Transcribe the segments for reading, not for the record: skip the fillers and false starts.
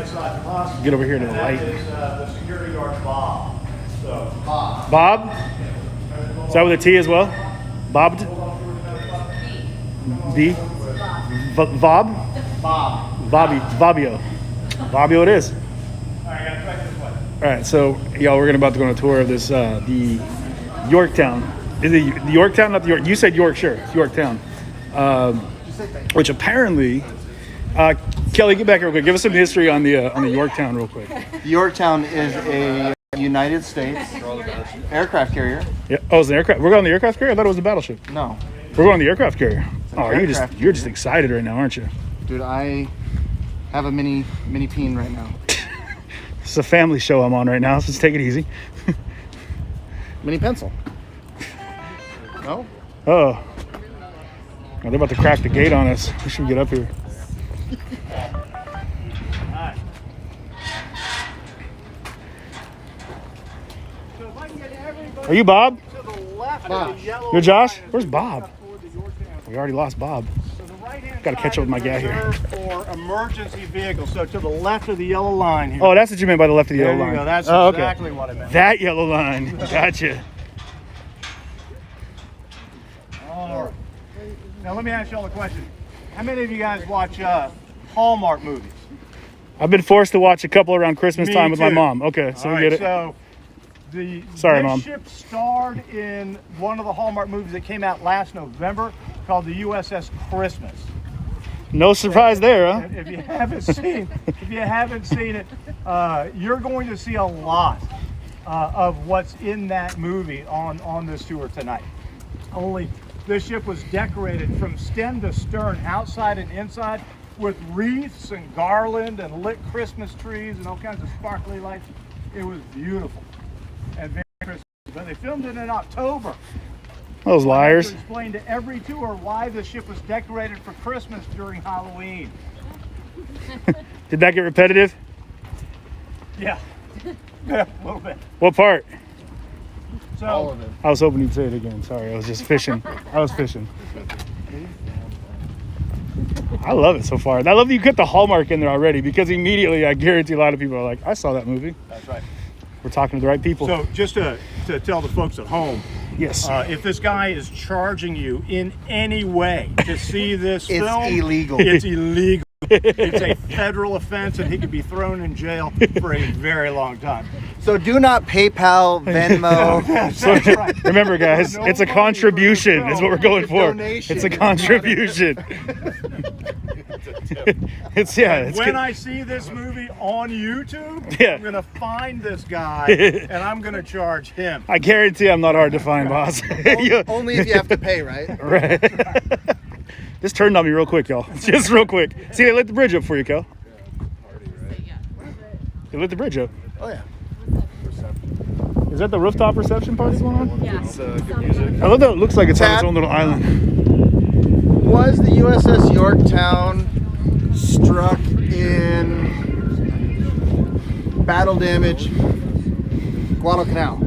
inside from us. Get over here to the light. That is the security guard, Bob. So, Bob? Is that with a T as well? Bobbed? B? Vob? Bob. Bobbio. Bobbio it is. All right, I got to track this way. All right, so y'all, we're about to go on a tour of this, the Yorktown. Is it the Yorktown, not the York? You said Yorkshire. It's Yorktown. Which apparently, Kelly, get back here real quick. Give us some history on the Yorktown real quick. Yorktown is a United States aircraft carrier. Yeah. Oh, it's an aircraft. We're going on the aircraft carrier? I thought it was a battleship. No. We're going on the aircraft carrier. Oh, aircraft you're just excited right now, aren't you? Dude, I have a mini peen right now. It's a family show I'm on right now, so let's take it easy. Mini pencil. No? Oh, they're about to crack the gate on us. We should get up here. Are you Bob? You're Josh? Where's Bob? We already lost Bob. Got to catch up with my guy here. For emergency vehicles, so to the left of the yellow line here. Oh, that's what you meant by the left of the There yellow you line. go. That's oh, exactly what I meant. That yellow line. Gotcha. All right. Now let me ask y'all a question. How many of you guys watch Hallmark movies? I've been forced to watch a couple around Christmas Me time with my too. mom. Okay, so All we right, get it. So Sorry, this Mom. ship starred in one of the Hallmark movies that came out last November called the USS Christmas. No surprise there, huh? And if you haven't seen it, you're going to see a lot of what's in that movie on this tour tonight. Only this ship was decorated from stem to stern, outside and inside, with wreaths and garland and lit Christmas trees and all kinds of sparkly lights. It was beautiful and very Christmas. But they filmed it in October. Those liars. I have to explain to every tour why the ship was decorated for Christmas during Halloween. Did that get repetitive? Yeah, yeah, a little bit. What part? So, All of it. I was hoping you'd say it again. Sorry, I was just fishing. I was fishing. I love it so far. I love that you put the Hallmark in there already, because immediately I guarantee a lot of people are like, I saw that movie. That's right. We're talking to the right people. So just to tell the folks at home, yes. if this guy is charging you in any way to see this film, illegal. It's illegal. It's a federal offense, and he could be thrown in jail for a very long time. So do not PayPal, Venmo. That's right. Remember, guys, No it's a money contribution. for the Is what we're going for. donation. It's a contribution. It's When I see this movie on YouTube, Yeah. I'm gonna find this guy and I'm gonna charge him. I guarantee I'm not hard to find, boss. Only if you have to pay, right? Right. This turned on me real quick, y'all. Just real quick. See, they lit the bridge up for you, Kel. They lit the bridge up. Oh yeah. Is that the rooftop reception party going on? Yeah. Good music. I love that it looks like it's on Tab. its own little island. Was the USS Yorktown struck in battle damage Guadalcanal?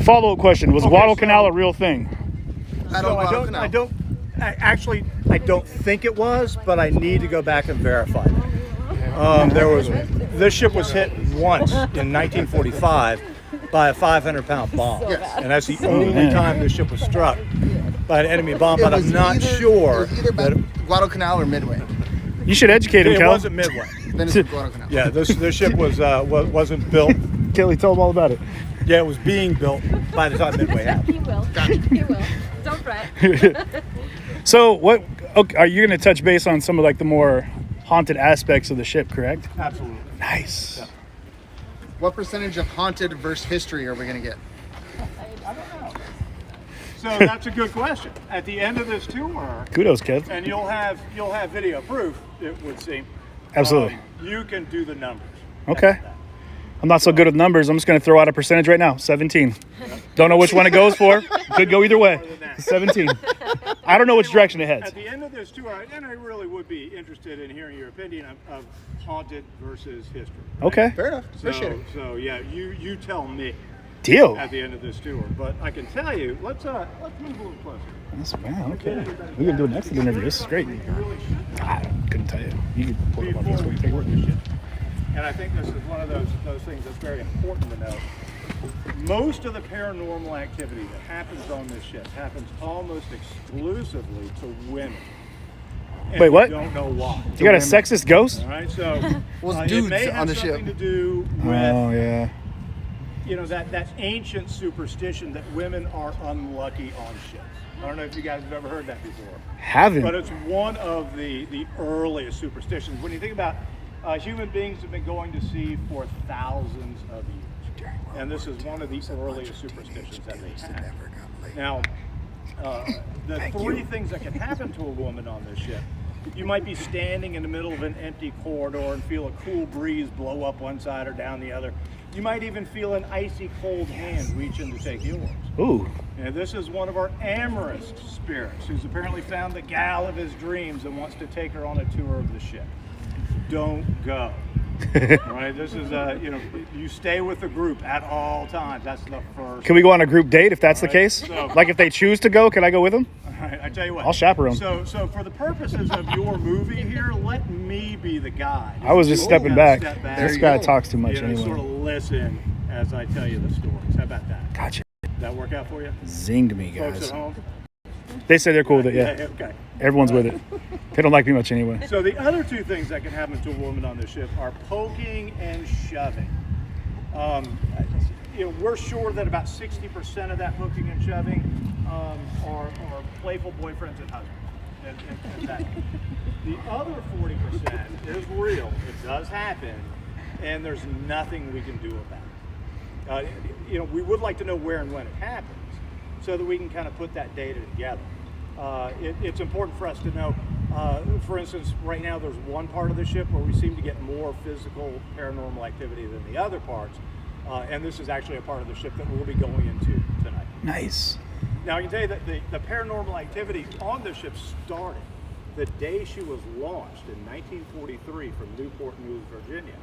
Follow-up question. Was Okay, Guadalcanal so- a real thing? Battle So Guadalcanal. I don't think it was, but I need to go back and verify that. This ship was hit once in 1945 by a 500-pound bomb. Yes. And that's the Oh, only man. time this ship was struck by an enemy bomb, It but was I'm not either- sure It was either that Guadalcanal or Midway. You should educate him, it Kel. wasn't Midway. Then it's Guadalcanal. Yeah, this ship wasn't built. Kelly, tell him all about it. Yeah, it was being built by the time Midway happened. He will. He will. Don't fret. So, what? Okay, are you going to touch base on some of like the more haunted aspects of the ship? Correct. Absolutely. Nice. Yeah. What percentage of haunted versus history are we going to get? I don't know. So that's a good question. At the end of this tour, Kudos, Kev. and you'll have video proof, it would seem. Absolutely. You can do the numbers. Okay. I'm not so good with numbers. I'm just going to throw out a percentage right now. 17. Don't know which one it goes for. Could go either way. 17. I don't know which direction it heads. At the end of this tour, and I really would be interested in hearing your opinion of haunted versus history. Okay. Fair enough. Appreciate it. So yeah, you tell me Deal. at the end of this tour. But I can tell you, let's move a little closer. Wow, okay. We can do an exit interview. This is great. I couldn't tell you. You could pull them up. before That's we what you board think. the ship. And I think this is one of those things that's very important to know. Most of the paranormal activity that happens on this ship happens almost exclusively to women. And Wait, what? We don't know why. You got a sexist ghost? All right, so Well, it dudes may have on the ship. something to do with Oh, yeah. that ancient superstition that women are unlucky on ships. I don't know if you guys have ever heard that before. Haven't. But it's one of the earliest superstitions. When you think about human beings have been going to sea for thousands of years. And this is one of the earliest superstitions that they have. Now, the three things that can happen to a woman on this ship. You might be standing in the middle of an empty corridor and feel a cool breeze blow up one side or down the other. You might even feel an icy cold hand reach in to take yours. Ooh. And this is one of our amorous spirits who's apparently found the gal of his dreams and wants to take her on a tour of the ship. Don't go. All right, this is you stay with the group at all times. That's the first. Can we go on a group date if that's the case? So- Like if they choose to go, can I go with them? All right, I tell you what. I'll chaperone. So for the purposes of your movie here, let me be the guide. I was just You stepping all back. step This guy talks too much Sort anyway. of listen as I tell you the stories. How about that? Gotcha. Did that work out for you? Zinged me, Folks guys. at home? They say they're cool with it, yeah. Okay. Everyone's with it. They don't like me much anyway. So the other two things that can happen to a woman on the ship are poking and shoving. We're sure that about 60% of that poking and shoving are playful boyfriends and husbands. And that. The other 40% is real. It does happen, and there's nothing we can do about it. We would like to know where and when it happens, so that we can kind of put that data together. It's important for us to know, for instance, right now there's one part of the ship where we seem to get more physical paranormal activity than the other parts, and this is actually a part of the ship that we'll be going into tonight. Nice. Now I can tell you that the paranormal activity on the ship started the day she was launched in 1943 from Newport News, Virginia.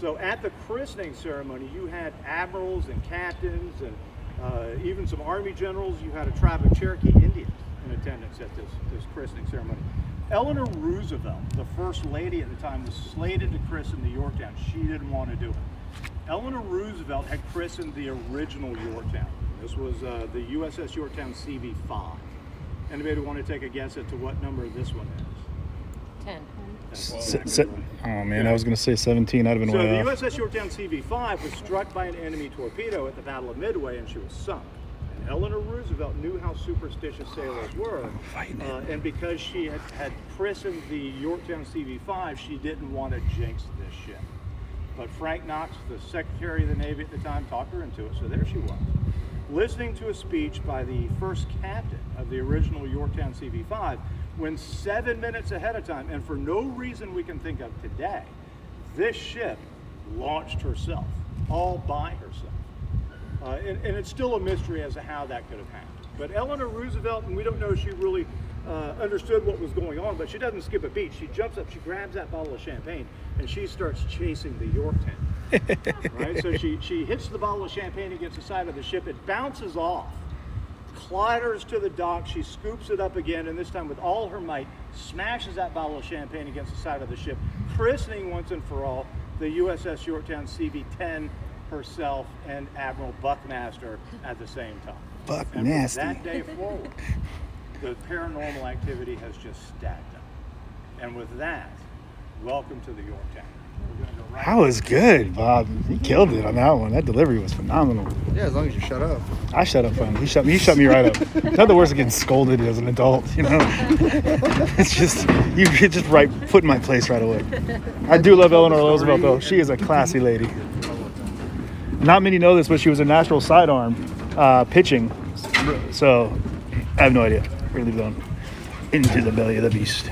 So at the christening ceremony, you had admirals and captains and even some Army generals. You had a tribe of Cherokee Indians in attendance at this christening ceremony. Eleanor Roosevelt, the first lady at the time, was slated to christen the Yorktown. She didn't want to do it. Eleanor Roosevelt had christened the original Yorktown. This was the USS Yorktown CV-10. Anybody want to take a guess as to what number this one is? 10. Oh man, I was gonna say 17. I'd have been So way the off. USS Yorktown CV-5 was struck by an enemy torpedo at the Battle of Midway, and she was sunk. And Eleanor Roosevelt knew how superstitious sailors were, and because she had christened the Yorktown CV-5, she didn't want to jinx this ship. But Frank Knox, the Secretary of the Navy at the time, talked her into it, so there she was, listening to a speech by the first captain of the original Yorktown CV-5, when 7 minutes ahead of time, and for no reason we can think of today, this ship launched herself, all by herself. And it's still a mystery as to how that could have happened. But Eleanor Roosevelt, and we don't know if she really understood what was going on, but she doesn't skip a beat. She jumps up, she grabs that bottle of champagne, and she starts chasing the Yorktown. Right? So she hits the bottle of champagne against the side of the ship. It bounces off, clatters to the dock. She scoops it up again, and this time with all her might, smashes that bottle of champagne against the side of the ship, christening once and for all the USS Yorktown CV-10 herself and Admiral Buckmaster at the same time. Buck And from nasty. that day forward, the paranormal activity has just stacked up. And with that, welcome to the Yorktown. We're going to go right. That was good, Bob. You killed it on that one. That delivery was phenomenal. Yeah, as long as you shut up. I shut up finally. He shut me right up. It's not the worst of getting scolded as an adult, you know. It's just you get just right put in my place right away. I do love Eleanor Roosevelt though. She is a classy lady. Not many know this, but she was a natural sidearm pitching. So I have no idea. We're gonna leave it on into the belly of the beast.